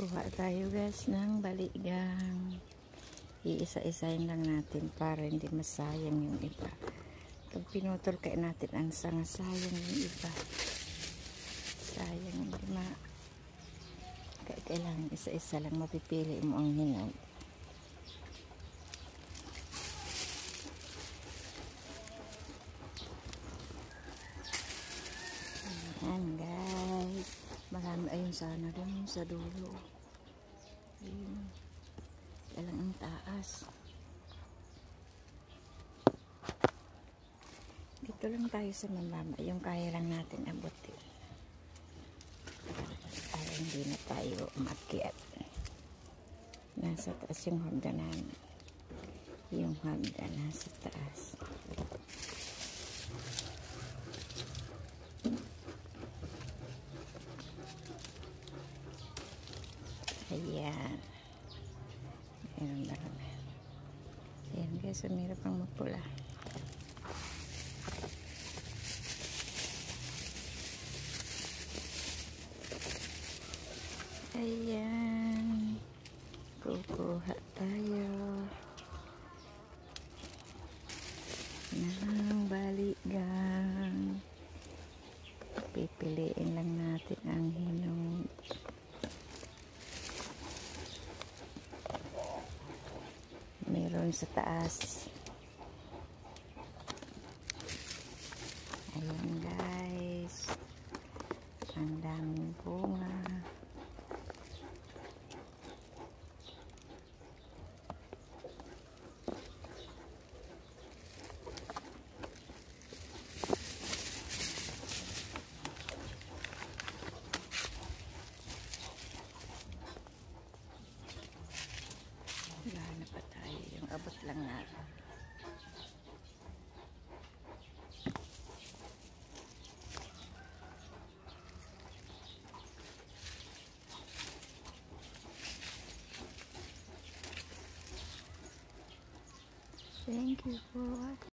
Kuha tayo guys ng baligang. Iisa-isahin lang natin para hindi masayang yung iba. Pag pinutol kaya natin ang sanga, sayang yung iba. Sayang hindi kailangan isa-isa lang mapipili mo ang hinog. Ayan guys, marami ayun sana dun sa dulo. Ayun, lang ang taas. Dito lang tayo sa mababa, yung kaya lang natin abutin para hindi na tayo umakyat. Nasa taas yung hagdanan, yung hagdan nasa taas. Ayan. Ayan lang. Ayan guys, umirap ang magpula. Ayan. Kukuha tayo ng baligang. Pipiliin lang natin ang hinog. Meron sa taas. Ayan guys, ang daming bunga. Wala na pa tayo, yung abot lang natin. Thank you for watching.